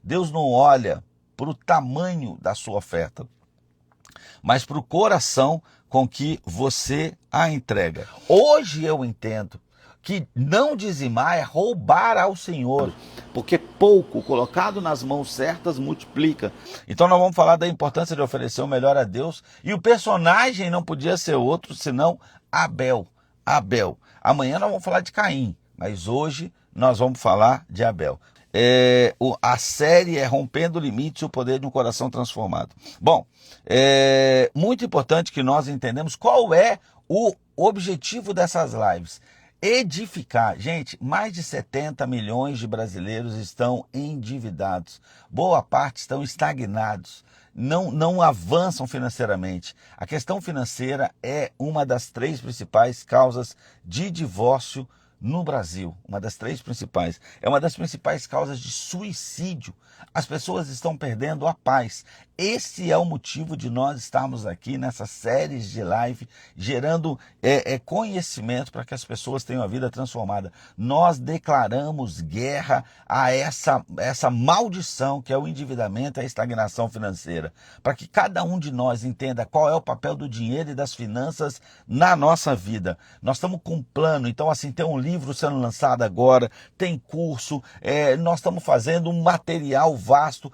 Deus não olha para o tamanho da sua oferta, mas para o coração com que você a entrega. Hoje eu entendo que não dizimar é roubar ao Senhor, porque pouco colocado nas mãos certas multiplica. Então nós vamos falar da importância de oferecer o melhor a Deus, e o personagem não podia ser outro senão Abel. Abel. Amanhã nós vamos falar de Caim, mas hoje nós vamos falar de Abel. A série é Rompendo Limites e o Poder de um Coração Transformado. Bom, é muito importante que nós entendamos qual é o objetivo dessas lives. Edificar. Gente, mais de 70 milhões de brasileiros estão endividados. Boa parte estão estagnados. Não avançam financeiramente. A questão financeira é uma das 3 principais causas de divórcio no Brasil. Uma das 3 principais. É uma das principais causas de suicídio. As pessoas estão perdendo a paz. Esse é o motivo de nós estarmos aqui nessas séries de live, gerando conhecimento para que as pessoas tenham a vida transformada. Nós declaramos guerra a essa maldição que é o endividamento e a estagnação financeira, para que cada um de nós entenda qual é o papel do dinheiro e das finanças na nossa vida. Nós estamos com um plano, então assim, tem um livro sendo lançado agora, tem curso, nós estamos fazendo um material vasto,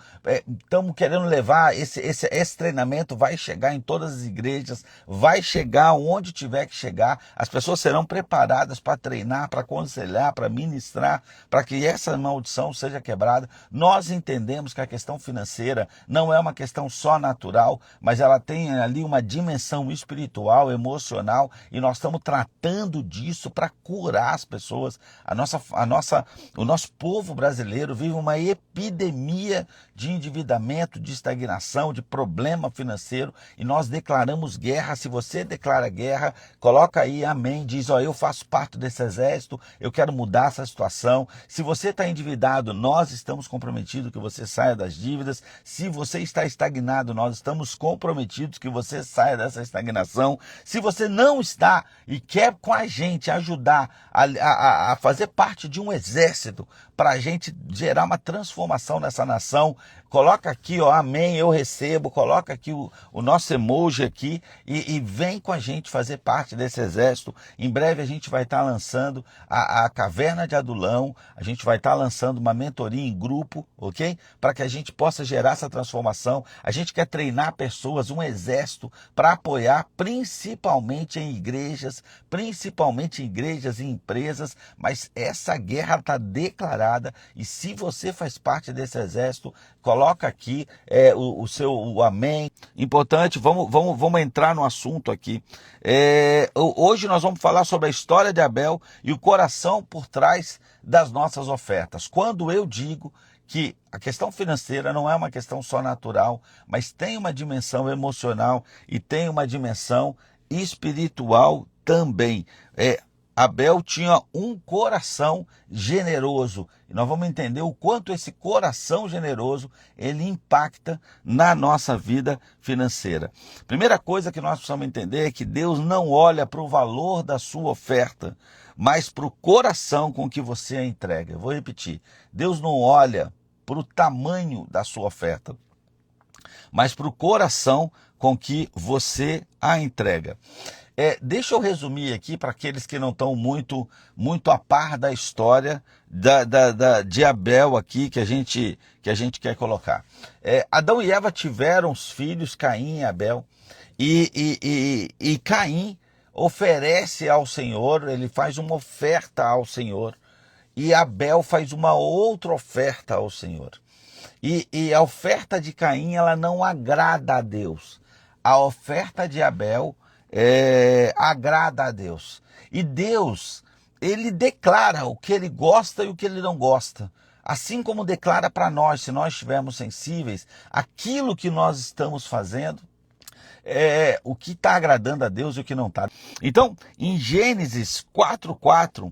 estamos querendo levar esse treinamento, vai chegar em todas as igrejas, vai chegar onde tiver que chegar, as pessoas serão preparadas para treinar, para aconselhar, para ministrar, para que essa maldição seja quebrada. Nós entendemos que a questão financeira não é uma questão só natural, mas ela tem ali uma dimensão espiritual, emocional, e nós estamos tratando disso para curar as pessoas. O nosso povo brasileiro vive uma epidemia de endividamento, de estagnação, de problema financeiro, e nós declaramos guerra. Se você declara guerra, coloca aí amém, diz, eu faço parte desse exército, eu quero mudar essa situação. Se você está endividado, nós estamos comprometidos que você saia das dívidas. Se você está estagnado, nós estamos comprometidos que você saia dessa estagnação. Se você não está e quer com a gente ajudar a fazer parte de um exército para a gente gerar uma transformação nessa nação, coloca aqui, amém, eu recebo, coloca aqui o nosso emoji aqui e vem com a gente fazer parte desse exército. Em breve a gente vai estar lançando a Caverna de Adulão, a gente vai estar lançando uma mentoria em grupo, ok? Para que a gente possa gerar essa transformação. A gente quer treinar pessoas, um exército, para apoiar principalmente em igrejas e empresas, mas essa guerra está declarada, e se você faz parte desse exército, coloca aqui o amém. Importante, vamos entrar no assunto aqui. Hoje nós vamos falar sobre a história de Abel e o coração por trás das nossas ofertas. Quando eu digo que a questão financeira não é uma questão só natural, mas tem uma dimensão emocional e tem uma dimensão espiritual também. Abel tinha um coração generoso, e nós vamos entender o quanto esse coração generoso ele impacta na nossa vida financeira. Primeira coisa que nós precisamos entender é que Deus não olha para o valor da sua oferta, mas para o coração com que você a entrega. Eu vou repetir, Deus não olha para o tamanho da sua oferta, mas para o coração com que você a entrega. Deixa eu resumir aqui para aqueles que não estão muito a par da história de Abel aqui que a gente quer colocar. Adão e Eva tiveram os filhos Caim e Abel, e Caim oferece ao Senhor, ele faz uma oferta ao Senhor, e Abel faz uma outra oferta ao Senhor. E a oferta de Caim ela não agrada a Deus. A oferta de Abel agrada a Deus. E Deus, ele declara o que ele gosta e o que ele não gosta. Assim como declara para nós, se nós estivermos sensíveis, aquilo que nós estamos fazendo, o que está agradando a Deus e o que não está. Então, em Gênesis 4:4,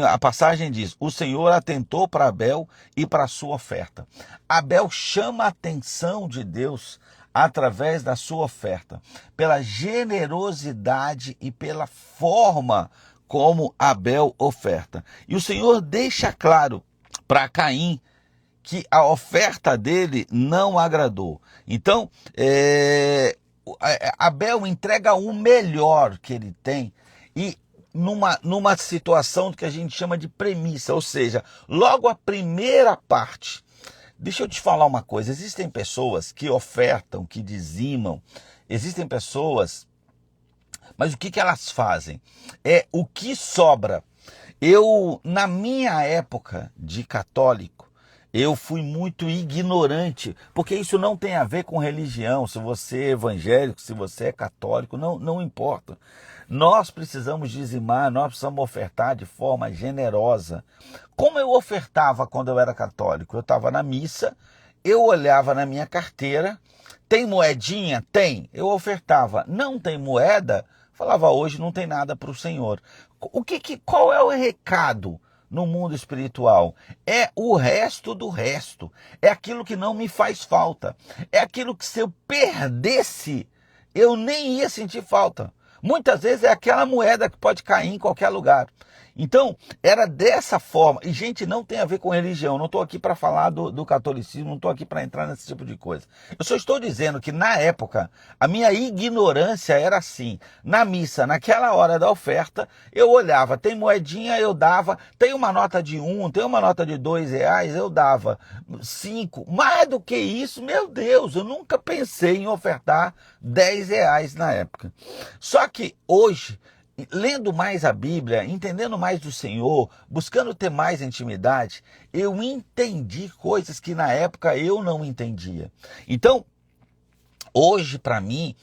a passagem diz, o Senhor atentou para Abel e para a sua oferta. Abel chama a atenção de Deus através da sua oferta, pela generosidade e pela forma como Abel oferta. E o Senhor deixa claro para Caim que a oferta dele não agradou. Então, Abel entrega o melhor que ele tem e numa situação que a gente chama de premissa, ou seja, logo a primeira parte. Deixa eu te falar uma coisa, existem pessoas que ofertam, que dizimam, existem pessoas, mas o que elas fazem? É o que sobra. Na minha época de católico, eu fui muito ignorante, porque isso não tem a ver com religião, se você é evangélico, se você é católico, não importa. Nós precisamos dizimar, nós precisamos ofertar de forma generosa. Como eu ofertava quando eu era católico? Eu estava na missa, eu olhava na minha carteira, tem moedinha? Tem. Eu ofertava. Não tem moeda? Falava, hoje não tem nada para o Senhor. Qual é o recado no mundo espiritual? É o resto do resto. É aquilo que não me faz falta. É aquilo que se eu perdesse, eu nem ia sentir falta. Muitas vezes é aquela moeda que pode cair em qualquer lugar. Então, era dessa forma. E, gente, não tem a ver com religião. Não estou aqui para falar do catolicismo, não estou aqui para entrar nesse tipo de coisa. Eu só estou dizendo que, na época, a minha ignorância era assim. Na missa, naquela hora da oferta, eu olhava, tem moedinha, eu dava. Tem uma nota de 1, tem uma nota de R$2, eu dava 5. Mais do que isso, meu Deus, eu nunca pensei em ofertar R$10 na época. Só que hoje, lendo mais a Bíblia, entendendo mais do Senhor, buscando ter mais intimidade, eu entendi coisas que na época eu não entendia. Então, hoje para mim,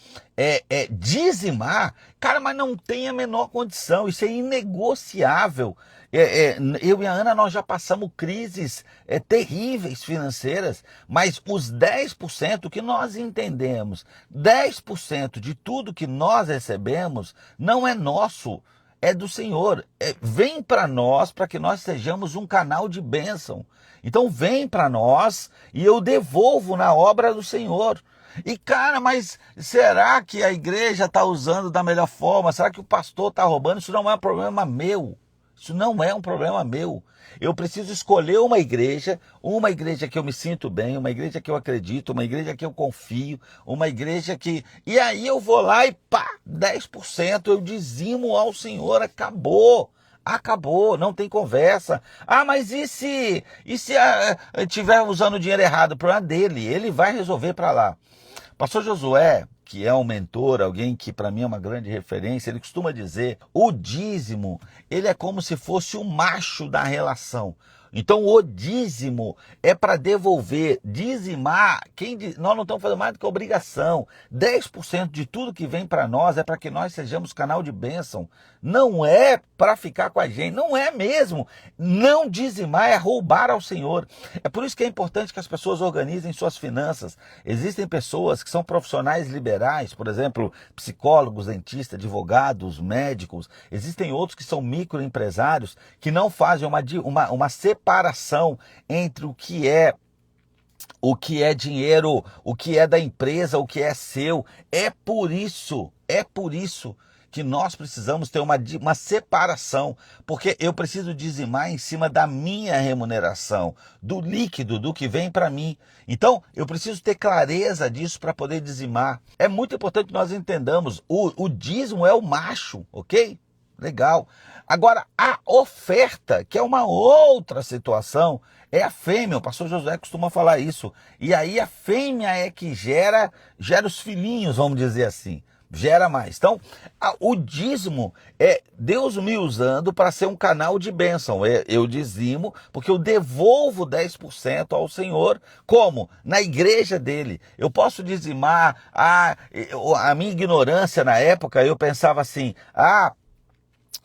dizimar, cara, mas não tem a menor condição, isso é inegociável. Eu e a Ana, nós já passamos crises terríveis financeiras, mas os 10% que nós entendemos, 10% de tudo que nós recebemos não é nosso, é do Senhor. Vem para nós para que nós sejamos um canal de bênção. Então vem para nós e eu devolvo na obra do Senhor. E cara, mas será que a igreja está usando da melhor forma? Será que o pastor está roubando? Isso não é um problema meu. Isso não é um problema meu. Eu preciso escolher uma igreja que eu me sinto bem, uma igreja que eu acredito, uma igreja que eu confio, uma igreja que... E aí eu vou lá e pá, 10% eu dizimo ao Senhor, acabou. Acabou, não tem conversa. Ah, mas e se estiver usando o dinheiro errado? O problema dele, ele vai resolver para lá. Pastor Josué, que é um mentor, alguém que para mim é uma grande referência, ele costuma dizer, o dízimo, ele é como se fosse o macho da relação. Então o dízimo é para devolver, dizimar, nós não estamos fazendo mais do que obrigação. 10% de tudo que vem para nós é para que nós sejamos canal de bênção. Não é para ficar com a gente, não é mesmo. Não dizimar é roubar ao Senhor. É por isso que é importante que as pessoas organizem suas finanças. Existem pessoas que são profissionais liberais, por exemplo, psicólogos, dentistas, advogados, médicos. Existem outros que são microempresários que não fazem uma separação entre o que é dinheiro, o que é da empresa, o que é seu. É por isso que nós precisamos ter uma separação, porque eu preciso dizimar em cima da minha remuneração, do líquido, do que vem para mim. Então, eu preciso ter clareza disso para poder dizimar. É muito importante que nós entendamos, o dízimo é o macho, ok? Legal. Agora, a oferta, que é uma outra situação, é a fêmea. O pastor Josué costuma falar isso. E aí a fêmea é que gera os filhinhos, vamos dizer assim. Gera mais. Então, o dízimo é Deus me usando para ser um canal de bênção. Eu dizimo porque eu devolvo 10% ao Senhor. Como? Na igreja dele. Eu posso dizimar. A minha ignorância na época, eu pensava assim,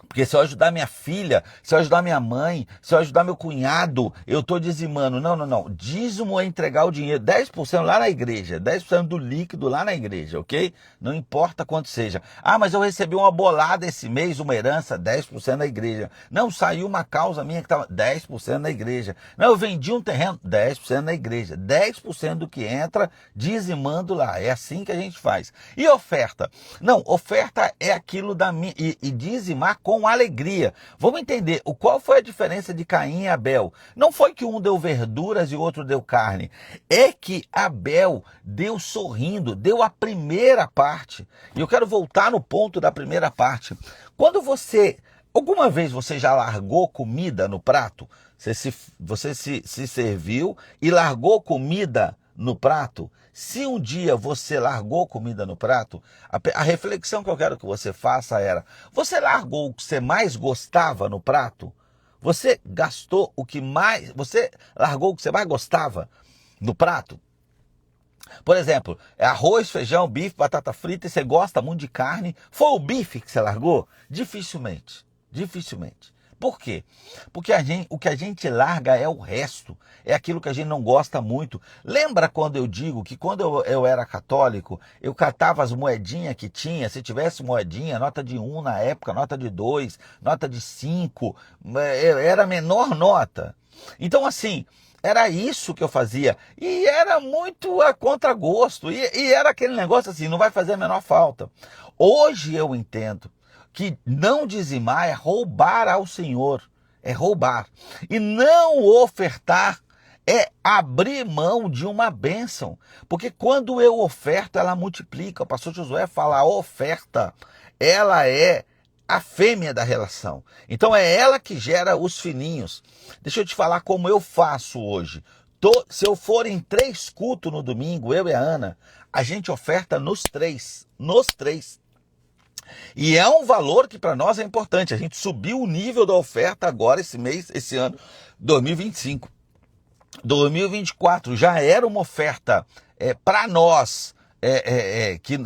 porque se eu ajudar minha filha, se eu ajudar minha mãe, se eu ajudar meu cunhado, eu estou dizimando. Não. Dízimo é entregar o dinheiro, 10% lá na igreja, 10% do líquido lá na igreja, ok? Não importa quanto seja. Mas eu recebi uma bolada esse mês, uma herança, 10% na igreja. Não, saiu uma causa minha que estava 10% na igreja. Não, eu vendi um terreno, 10% na igreja. 10% do que entra, dizimando lá. É assim que a gente faz. E oferta? Não, oferta é aquilo da minha... E dizimar com com alegria. Vamos entender qual foi a diferença de Caim e Abel. Não foi que um deu verduras e o outro deu carne. É que Abel deu sorrindo, deu a primeira parte. E eu quero voltar no ponto da primeira parte. Alguma vez você já largou comida no prato? Você se serviu e largou comida no prato? Se um dia você largou comida no prato, a reflexão que eu quero que você faça era: você largou o que você mais gostava no prato? Você largou o que você mais gostava no prato? Por exemplo, arroz, feijão, bife, batata frita, e você gosta muito de carne. Foi o bife que você largou? Dificilmente. Dificilmente. Por quê? Porque o que a gente larga é o resto, é aquilo que a gente não gosta muito. Lembra quando eu digo que quando eu era católico, eu catava as moedinhas que tinha, se tivesse moedinha, nota de 1 na época, nota de 2, nota de 5, era a menor nota. Então assim, era isso que eu fazia, e era muito a contragosto, e era aquele negócio assim, não vai fazer a menor falta. Hoje eu entendo que não dizimar é roubar ao Senhor, é roubar. E não ofertar é abrir mão de uma bênção. Porque quando eu oferto, ela multiplica. O pastor Josué fala, a oferta, ela é a fêmea da relação. Então é ela que gera os filhinhos. Deixa eu te falar como eu faço hoje. Se eu for em 3 cultos no domingo, eu e a Ana, a gente oferta nos 3. Nos 3. E é um valor que para nós é importante. A gente subiu o nível da oferta agora esse ano, 2025. 2024 já era uma oferta para nós,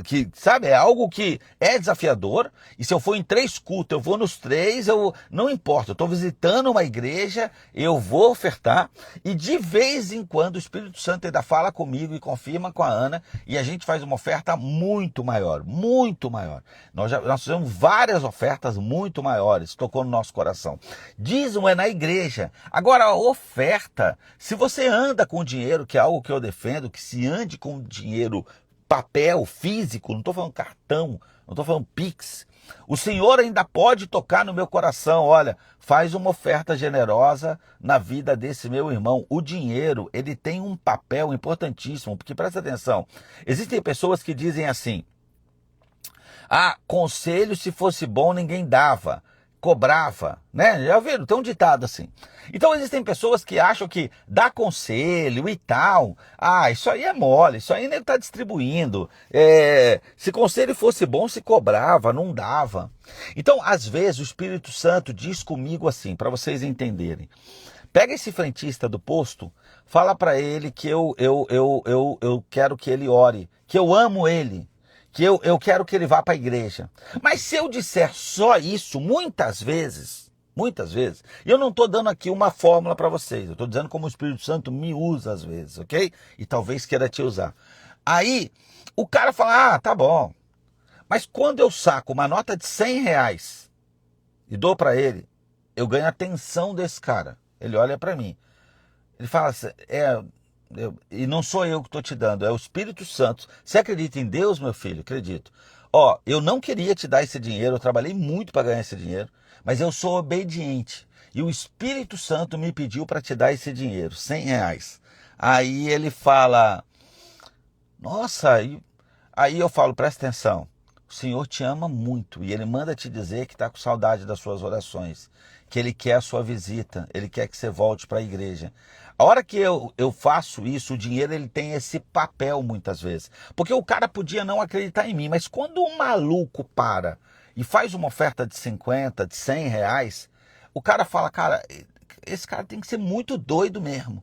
que sabe, é algo que é desafiador. E se eu for em 3 cultos, eu vou nos 3, não importa, eu estou visitando uma igreja, eu vou ofertar, e de vez em quando o Espírito Santo ainda fala comigo e confirma com a Ana, e a gente faz uma oferta muito maior, muito maior. Nós fizemos várias ofertas muito maiores, tocou no nosso coração. Dízimo é na igreja. Agora a oferta, se você anda com dinheiro, que é algo que eu defendo, que se ande com dinheiro papel, físico, não estou falando cartão, não estou falando Pix. O Senhor ainda pode tocar no meu coração. Olha, faz uma oferta generosa na vida desse meu irmão. O dinheiro, ele tem um papel importantíssimo, porque presta atenção, existem pessoas que dizem assim, conselho se fosse bom ninguém dava, cobrava, né? Já viram? Tem um ditado assim. Então existem pessoas que acham que dar conselho e tal, isso aí é mole, isso aí nem está distribuindo. Se conselho fosse bom, se cobrava, não dava. Então, às vezes, o Espírito Santo diz comigo assim, para vocês entenderem. Pega esse frentista do posto, fala para ele que eu quero que ele ore, que eu amo ele, que eu quero que ele vá para a igreja. Mas se eu disser só isso, muitas vezes, e eu não estou dando aqui uma fórmula para vocês, eu estou dizendo como o Espírito Santo me usa às vezes, ok? E talvez queira te usar. Aí, o cara fala, tá bom, mas quando eu saco uma nota de R$100 e dou para ele, eu ganho a atenção desse cara. Ele olha para mim, ele fala assim, e não sou eu que estou te dando, é o Espírito Santo. Você acredita em Deus, meu filho? Acredito. Eu não queria te dar esse dinheiro, eu trabalhei muito para ganhar esse dinheiro, mas eu sou obediente. E o Espírito Santo me pediu para te dar esse dinheiro, R$100. Aí ele fala, nossa, aí eu falo, presta atenção, o Senhor te ama muito e Ele manda te dizer que está com saudade das suas orações, que Ele quer a sua visita, Ele quer que você volte para a igreja. A hora que eu faço isso, o dinheiro ele tem esse papel muitas vezes. Porque o cara podia não acreditar em mim, mas quando um maluco para e faz uma oferta de 50, de R$100, o cara fala, cara, esse cara tem que ser muito doido mesmo.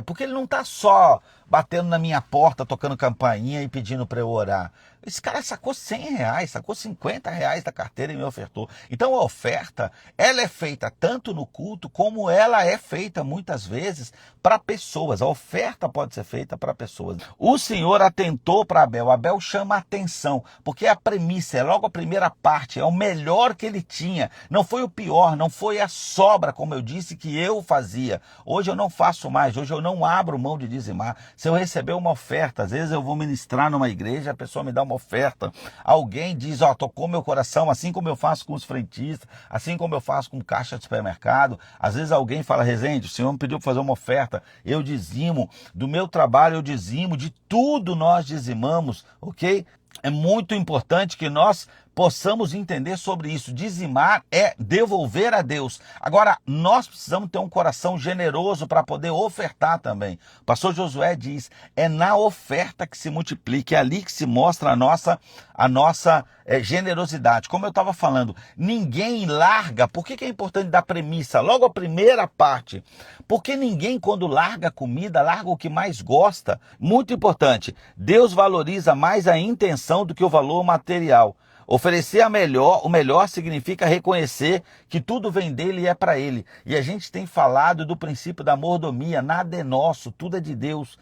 Porque ele não está só batendo na minha porta, tocando campainha e pedindo para eu orar. Esse cara sacou R$100, sacou R$50 da carteira e me ofertou. Então a oferta, ela é feita tanto no culto, como ela é feita muitas vezes para pessoas. A oferta pode ser feita para pessoas. O Senhor atentou para Abel. Abel chama a atenção, porque é a premissa, é logo a primeira parte, é o melhor que ele tinha. Não foi o pior, não foi a sobra, como eu disse, que eu fazia. Hoje eu não faço mais, hoje eu não abro mão de dizimar. Se eu receber uma oferta, às vezes eu vou ministrar numa igreja, a pessoa me dá uma oferta. Alguém diz, ó, tocou meu coração, assim como eu faço com os frentistas, assim como eu faço com caixa de supermercado. Às vezes alguém fala, Rezende, o Senhor me pediu para fazer uma oferta, eu dizimo, do meu trabalho eu dizimo, de tudo nós dizimamos, ok? É muito importante que nós possamos entender sobre isso. Dizimar é devolver a Deus. Agora, nós precisamos ter um coração generoso para poder ofertar também. O pastor Josué diz, é na oferta que se multiplica, é ali que se mostra a nossa generosidade. Como eu estava falando, ninguém larga. Por que é importante dar premissa? Logo a primeira parte. Porque ninguém, quando larga comida, larga o que mais gosta. Muito importante. Deus valoriza mais a intenção do que o valor material. Oferecer o melhor significa reconhecer que tudo vem dele e é para ele. E a gente tem falado do princípio da mordomia, nada é nosso, tudo é de Deus.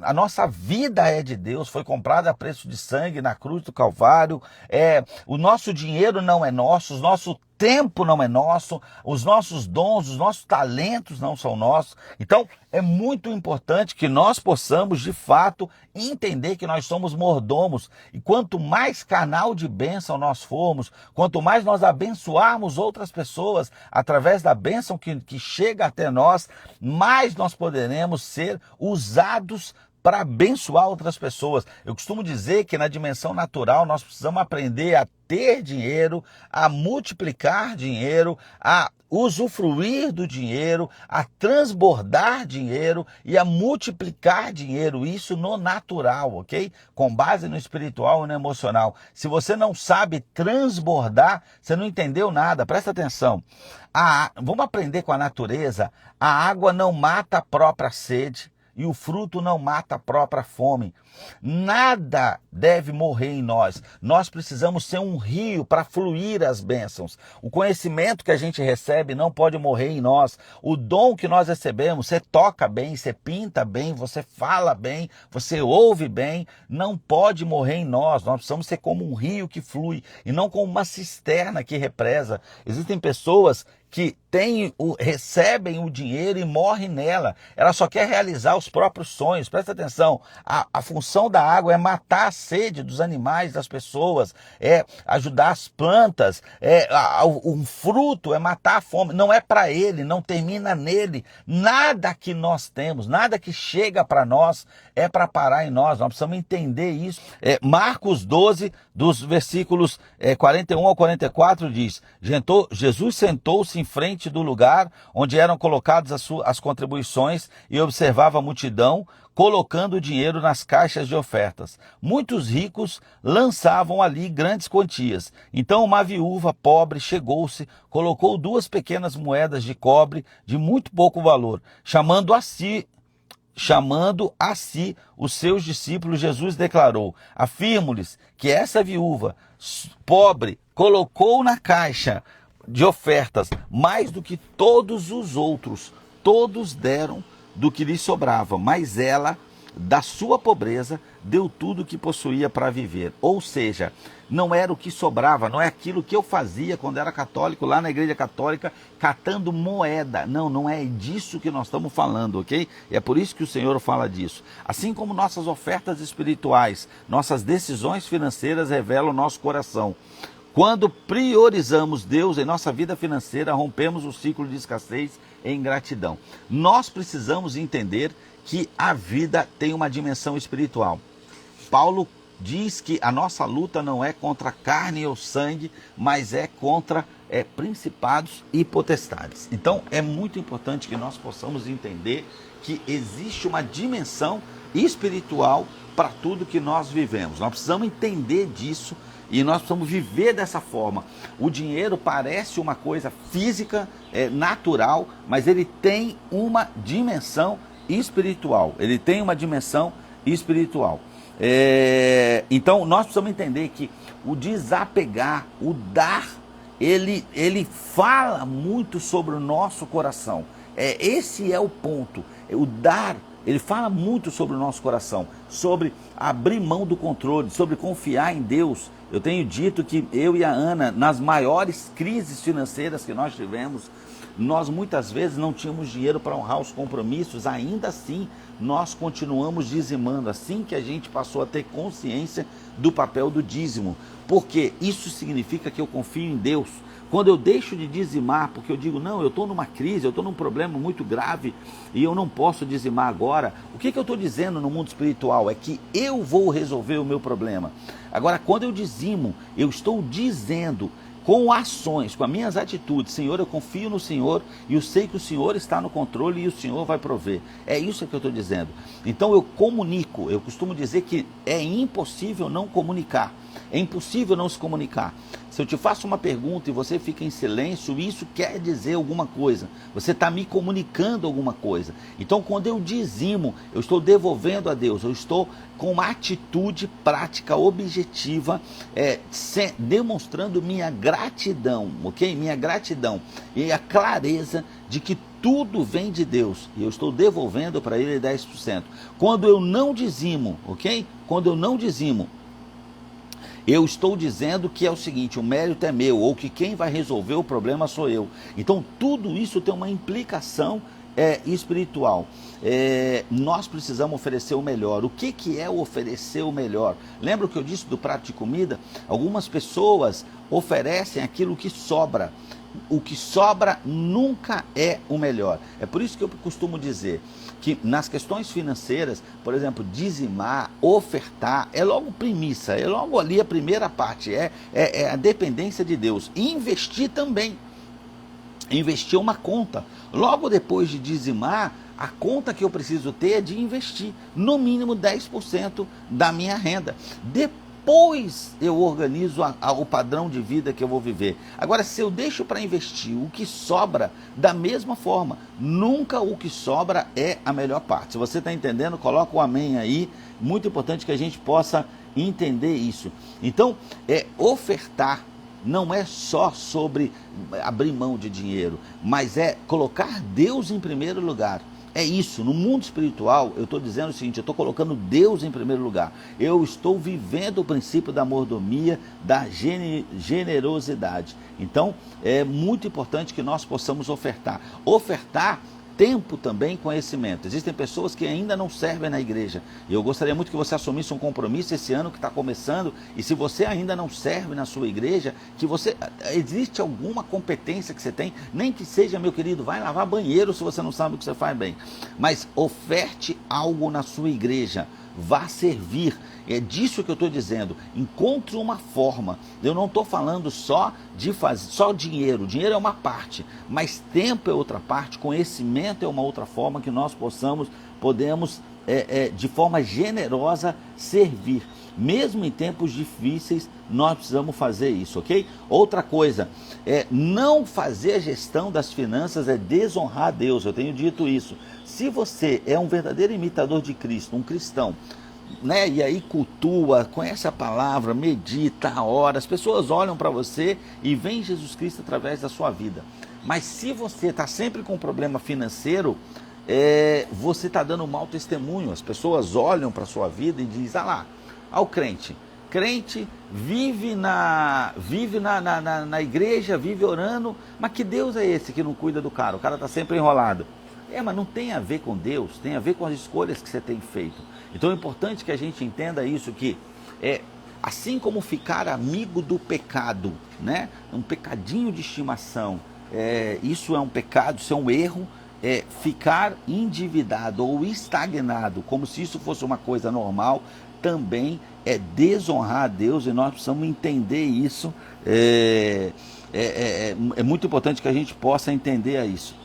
A nossa vida é de Deus, foi comprada a preço de sangue na cruz do Calvário. O nosso dinheiro não é nosso, o nosso tempo não é nosso, os nossos dons, os nossos talentos não são nossos. Então, é muito importante que nós possamos, de fato, entender que nós somos mordomos. E quanto mais canal de bênção nós formos, quanto mais nós abençoarmos outras pessoas através da bênção que chega até nós, mais nós poderemos ser usados para abençoar outras pessoas. Eu costumo dizer que na dimensão natural nós precisamos aprender a ter dinheiro, a multiplicar dinheiro, a usufruir do dinheiro, a transbordar dinheiro e a multiplicar dinheiro, isso no natural, ok? Com base no espiritual e no emocional. Se você não sabe transbordar, você não entendeu nada, presta atenção. Vamos aprender com a natureza, a água não mata a própria sede, e o fruto não mata a própria fome. Nada deve morrer em nós. Nós precisamos ser um rio para fluir as bênçãos. O conhecimento que a gente recebe não pode morrer em nós. O dom que nós recebemos, você toca bem, você pinta bem, você fala bem, você ouve bem, não pode morrer em nós. Nós precisamos ser como um rio que flui e não como uma cisterna que represa. Existem pessoas que recebem o dinheiro e morrem nela. Ela só quer realizar os próprios sonhos. Presta atenção, a função da água é matar a sede dos animais, das pessoas, é ajudar as plantas, um fruto é matar a fome. Não é para ele, não termina nele. Nada que nós temos, nada que chega para nós é para parar em nós. Nós precisamos entender isso. Marcos 12, dos versículos 41 ao 44 diz, Jesus sentou-se em frente do lugar onde eram colocadas as contribuições e observava a multidão colocando o dinheiro nas caixas de ofertas. Muitos ricos lançavam ali grandes quantias. Então uma viúva pobre chegou-se, colocou 2 pequenas moedas de cobre de muito pouco valor, chamando a si os seus discípulos, Jesus declarou, afirmo-lhes que essa viúva pobre colocou na caixa de ofertas mais do que todos os outros. Todos deram do que lhes sobrava, mas ela, da sua pobreza, deu tudo o que possuía para viver. Ou seja, não era o que sobrava, não é aquilo que eu fazia quando era católico, lá na igreja católica, catando moeda. Não é disso que nós estamos falando, ok? É por isso que o Senhor fala disso. Assim como nossas ofertas espirituais, nossas decisões financeiras revelam o nosso coração. Quando priorizamos Deus em nossa vida financeira, rompemos o ciclo de escassez e ingratidão. Nós precisamos entender que a vida tem uma dimensão espiritual. Paulo diz que a nossa luta não é contra carne ou sangue, mas é contra principados e potestades. Então é muito importante que nós possamos entender que existe uma dimensão espiritual para tudo que nós vivemos. Nós precisamos entender disso. E nós precisamos viver dessa forma. O dinheiro parece uma coisa física, natural, mas ele tem uma dimensão espiritual. Ele tem uma dimensão espiritual. Então nós precisamos entender que o desapegar, o dar, ele fala muito sobre o nosso coração. Esse é o ponto. O dar, ele fala muito sobre o nosso coração, sobre abrir mão do controle, sobre confiar em Deus. Eu tenho dito que eu e a Ana, nas maiores crises financeiras que nós tivemos, nós muitas vezes não tínhamos dinheiro para honrar os compromissos, ainda assim nós continuamos dizimando, assim que a gente passou a ter consciência do papel do dízimo, porque isso significa que eu confio em Deus. Quando eu deixo de dizimar, porque eu digo, não, eu estou numa crise, eu estou num problema muito grave e eu não posso dizimar agora, o que eu estou dizendo no mundo espiritual? É que eu vou resolver o meu problema. Agora, quando eu dizimo, eu estou dizendo com ações, com as minhas atitudes, Senhor, eu confio no Senhor e eu sei que o Senhor está no controle e o Senhor vai prover. É isso que eu estou dizendo. Então eu comunico, eu costumo dizer que é impossível não comunicar, é impossível não se comunicar. Se eu te faço uma pergunta e você fica em silêncio, isso quer dizer alguma coisa, você está me comunicando alguma coisa. Então quando eu dizimo, eu estou devolvendo a Deus, eu estou com uma atitude prática, objetiva, demonstrando minha gratidão, ok? Minha gratidão e a clareza de que tudo vem de Deus e eu estou devolvendo para Ele 10%. Quando eu não dizimo, ok? Quando eu não dizimo, eu estou dizendo que é o seguinte, o mérito é meu, ou que quem vai resolver o problema sou eu. Então tudo isso tem uma implicação espiritual. Nós precisamos oferecer o melhor. O que é oferecer o melhor? Lembra o que eu disse do prato de comida? Algumas pessoas oferecem aquilo que sobra. O que sobra nunca é o melhor. É por isso que eu costumo dizer que nas questões financeiras, por exemplo, dizimar, ofertar, é logo premissa, é logo ali a primeira parte, é a dependência de Deus. E investir também. Investir é uma conta. Logo depois de dizimar, a conta que eu preciso ter é de investir no mínimo 10% da minha renda. Depois eu organizo o padrão de vida que eu vou viver. Agora, se eu deixo para investir o que sobra, da mesma forma, nunca o que sobra é a melhor parte. Se você está entendendo, coloca o amém aí. Muito importante que a gente possa entender isso. Então, ofertar não é só sobre abrir mão de dinheiro, mas é colocar Deus em primeiro lugar. É isso, no mundo espiritual, eu estou dizendo o seguinte, eu estou colocando Deus em primeiro lugar. Eu estou vivendo o princípio da mordomia, da generosidade. Então, é muito importante que nós possamos ofertar. Ofertar tempo também, conhecimento. Existem pessoas que ainda não servem na igreja. E eu gostaria muito que você assumisse um compromisso esse ano que está começando. E se você ainda não serve na sua igreja, que você existe alguma competência que você tem, nem que seja, meu querido, vai lavar banheiro se você não sabe o que você faz bem. Mas oferte algo na sua igreja. Vá servir. É disso que eu estou dizendo. Encontre uma forma. Eu não estou falando só de fazer, só dinheiro. Dinheiro é uma parte, mas tempo é outra parte, conhecimento é uma outra forma que nós podemos de forma generosa servir. Mesmo em tempos difíceis, nós precisamos fazer isso, ok? Outra coisa, não fazer a gestão das finanças é desonrar a Deus. Eu tenho dito isso. Se você é um verdadeiro imitador de Cristo, um cristão, né, e aí cultua, conhece a palavra, medita, ora, as pessoas olham para você e veem Jesus Cristo através da sua vida. Mas se você está sempre com problema financeiro, você está dando um mau testemunho. As pessoas olham para a sua vida e dizem, lá, o crente vive na igreja, vive orando, mas que Deus é esse que não cuida do cara? O cara está sempre enrolado. Mas não tem a ver com Deus, tem a ver com as escolhas que você tem feito. Então é importante que a gente entenda isso, que assim como ficar amigo do pecado, né? Um pecadinho de estimação, isso é um pecado, isso é um erro. Ficar endividado ou estagnado, como se isso fosse uma coisa normal, também é desonrar a Deus, e nós precisamos entender isso. É muito importante que a gente possa entender isso.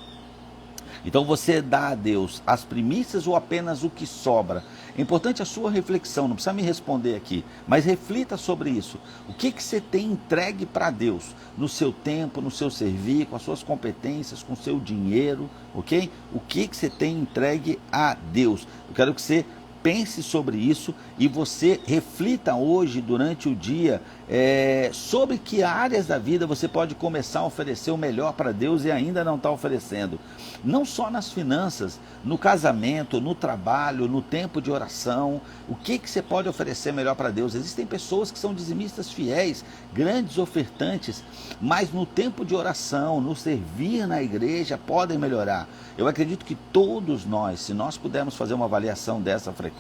Então você dá a Deus as primícias ou apenas o que sobra? É importante a sua reflexão, não precisa me responder aqui, mas reflita sobre isso. O que você tem entregue para Deus no seu tempo, no seu servir, com as suas competências, com o seu dinheiro, ok? O que você tem entregue a Deus? Eu quero que você pense sobre isso e você reflita hoje, durante o dia, sobre que áreas da vida você pode começar a oferecer o melhor para Deus e ainda não está oferecendo. Não só nas finanças, no casamento, no trabalho, no tempo de oração. O que você pode oferecer melhor para Deus? Existem pessoas que são dizimistas fiéis, grandes ofertantes, mas no tempo de oração, no servir na igreja, podem melhorar. Eu acredito que todos nós, se nós pudermos fazer uma avaliação dessa frequente,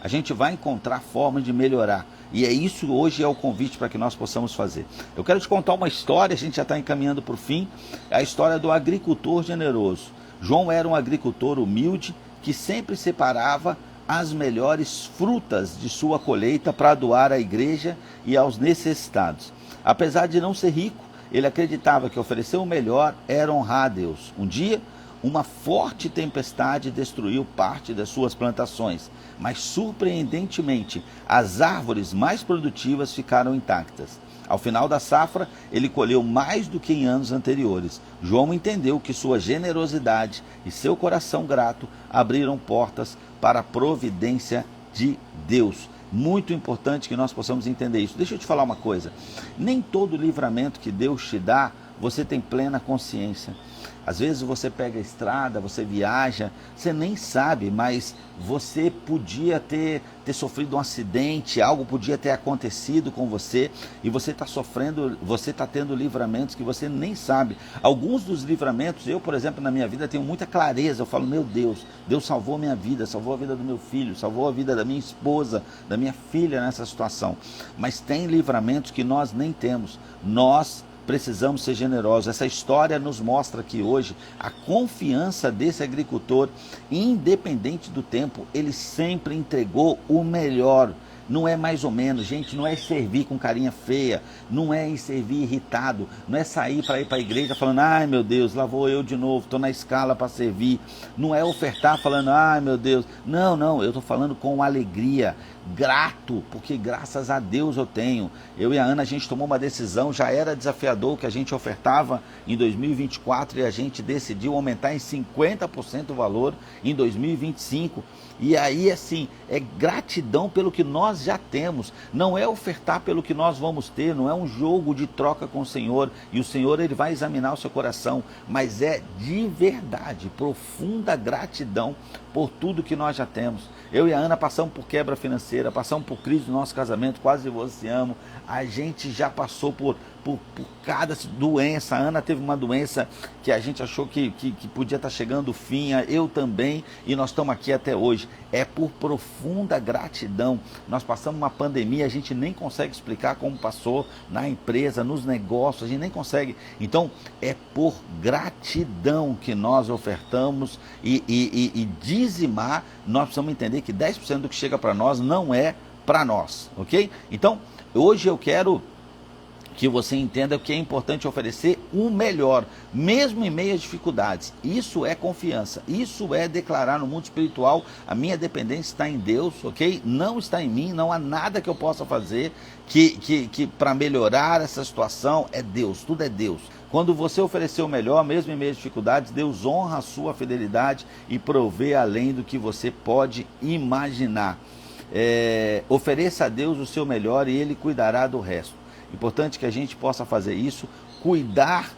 a gente vai encontrar formas de melhorar. E é isso hoje é o convite para que nós possamos fazer. Eu quero te contar uma história, a gente já está encaminhando para o fim, a história do agricultor generoso. João era um agricultor humilde que sempre separava as melhores frutas de sua colheita para doar à igreja e aos necessitados. Apesar de não ser rico, ele acreditava que oferecer o melhor era honrar a Deus. Um dia, uma forte tempestade destruiu parte das suas plantações, mas surpreendentemente, as árvores mais produtivas ficaram intactas. Ao final da safra, ele colheu mais do que em anos anteriores. João entendeu que sua generosidade e seu coração grato abriram portas para a providência de Deus. Muito importante que nós possamos entender isso. Deixa eu te falar uma coisa. Nem todo livramento que Deus te dá, você tem plena consciência. Às vezes você pega a estrada, você viaja, você nem sabe, mas você podia ter sofrido um acidente, algo podia ter acontecido com você e você está sofrendo, você está tendo livramentos que você nem sabe. Alguns dos livramentos, eu, por exemplo, na minha vida tenho muita clareza, eu falo, meu Deus, Deus salvou minha vida, salvou a vida do meu filho, salvou a vida da minha esposa, da minha filha nessa situação. Mas tem livramentos que nós nem temos, nós precisamos ser generosos. Essa história nos mostra que hoje a confiança desse agricultor, independente do tempo, ele sempre entregou o melhor. Não é mais ou menos, gente, não é servir com carinha feia, não é servir irritado, não é sair para ir para a igreja falando, ai meu Deus, lá vou eu de novo, estou na escala para servir. Não é ofertar falando, ai meu Deus, não, eu estou falando com alegria, grato, porque graças a Deus eu tenho. Eu e a Ana, a gente tomou uma decisão, já era desafiador que a gente ofertava em 2024 e a gente decidiu aumentar em 50% o valor em 2025. E aí, assim, é gratidão pelo que nós já temos. Não é ofertar pelo que nós vamos ter, não é um jogo de troca com o Senhor. E o Senhor, ele vai examinar o seu coração. Mas é de verdade, profunda gratidão por tudo que nós já temos. Eu e a Ana passamos por quebra financeira, passamos por crise no nosso casamento, quase divorciamos. A gente já passou por cada doença. A Ana teve uma doença que a gente achou que podia estar chegando o fim, eu também, e nós estamos aqui até hoje. É por profunda gratidão. Nós passamos uma pandemia, a gente nem consegue explicar como passou na empresa, nos negócios, a gente nem consegue. Então, é por gratidão que nós ofertamos e dizimar. Nós precisamos entender que 10% do que chega para nós não é para nós, ok? Então, hoje eu quero que você entenda que é importante oferecer o melhor, mesmo em meio às dificuldades. Isso é confiança, isso é declarar no mundo espiritual, a minha dependência está em Deus, ok? Não está em mim, não há nada que eu possa fazer que para melhorar essa situação, é Deus, tudo é Deus. Quando você oferecer o melhor, mesmo em meio às dificuldades, Deus honra a sua fidelidade e provê além do que você pode imaginar. Ofereça a Deus o seu melhor e Ele cuidará do resto. Importante que a gente possa fazer isso, cuidar,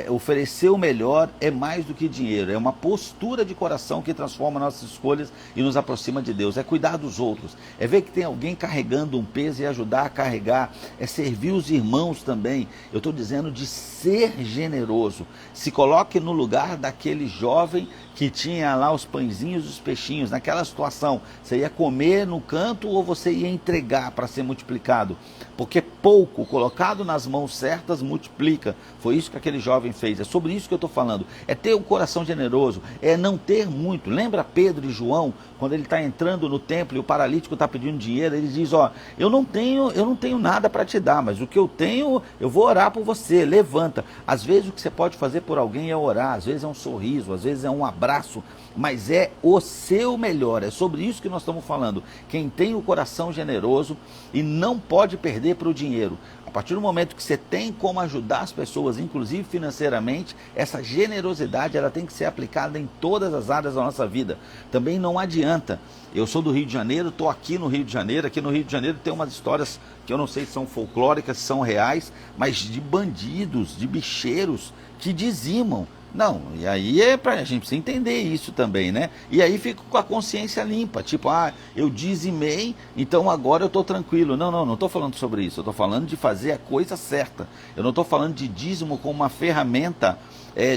oferecer o melhor é mais do que dinheiro, é uma postura de coração que transforma nossas escolhas e nos aproxima de Deus, é cuidar dos outros, é ver que tem alguém carregando um peso e ajudar a carregar, é servir os irmãos também. Eu estou dizendo de ser generoso. Se coloque no lugar daquele jovem que tinha lá os pãezinhos e os peixinhos. Naquela situação, você ia comer no canto ou você ia entregar para ser multiplicado? Porque pouco colocado nas mãos certas multiplica. Foi isso que aquele jovem fez. É sobre isso que eu estou falando. É ter um coração generoso, é não ter muito. Lembra Pedro e João, quando ele está entrando no templo e o paralítico está pedindo dinheiro, ele diz, ó, eu não tenho nada para te dar, mas o que eu tenho, eu vou orar por você, levanta. Às vezes o que você pode fazer por alguém é orar, às vezes é um sorriso, às vezes é um abraço, abraço, mas é o seu melhor. É sobre isso que nós estamos falando. Quem tem o coração generoso e não pode perder para o dinheiro. A partir do momento que você tem como ajudar as pessoas, inclusive financeiramente, essa generosidade ela tem que ser aplicada em todas as áreas da nossa vida. Também não adianta. Eu sou do Rio de Janeiro, estou aqui no Rio de Janeiro. Aqui no Rio de Janeiro tem umas histórias que eu não sei se são folclóricas, se são reais, mas de bandidos, de bicheiros que dizimam. Não, e aí a gente precisa entender isso também, né? E aí fico com a consciência limpa, tipo, eu dizimei, então agora eu estou tranquilo. Não estou falando sobre isso, eu estou falando de fazer a coisa certa. Eu não estou falando de dízimo como uma ferramenta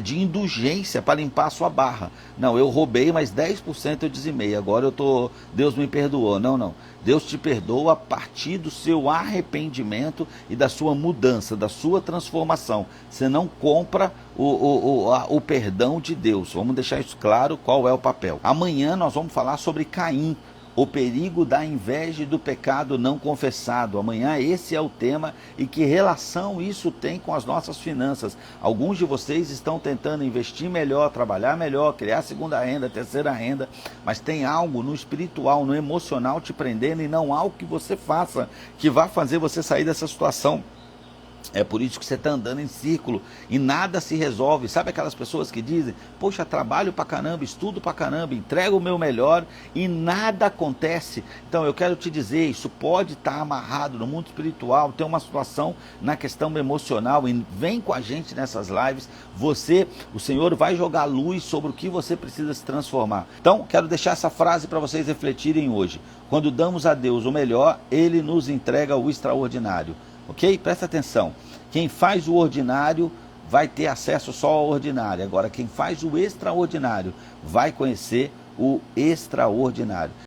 de indulgência para limpar a sua barra. Não, eu roubei, mas 10% eu dizimei, agora Deus me perdoou. Não. Deus te perdoa a partir do seu arrependimento e da sua mudança, da sua transformação. Você não compra o perdão de Deus. Vamos deixar isso claro, qual é o papel. Amanhã nós vamos falar sobre Caim, o perigo da inveja e do pecado não confessado. Amanhã esse é o tema e que relação isso tem com as nossas finanças. Alguns de vocês estão tentando investir melhor, trabalhar melhor, criar segunda renda, terceira renda, mas tem algo no espiritual, no emocional te prendendo e não algo que você faça que vá fazer você sair dessa situação. É por isso que você está andando em círculo e nada se resolve. Sabe aquelas pessoas que dizem, poxa, trabalho pra caramba, estudo pra caramba, entrego o meu melhor e nada acontece. Então eu quero te dizer, isso pode estar amarrado no mundo espiritual, tem uma situação na questão emocional e vem com a gente nessas lives. O Senhor vai jogar luz sobre o que você precisa se transformar. Então quero deixar essa frase para vocês refletirem hoje. Quando damos a Deus o melhor, Ele nos entrega o extraordinário. Ok? Presta atenção. Quem faz o ordinário vai ter acesso só ao ordinário. Agora, quem faz o extraordinário vai conhecer o extraordinário.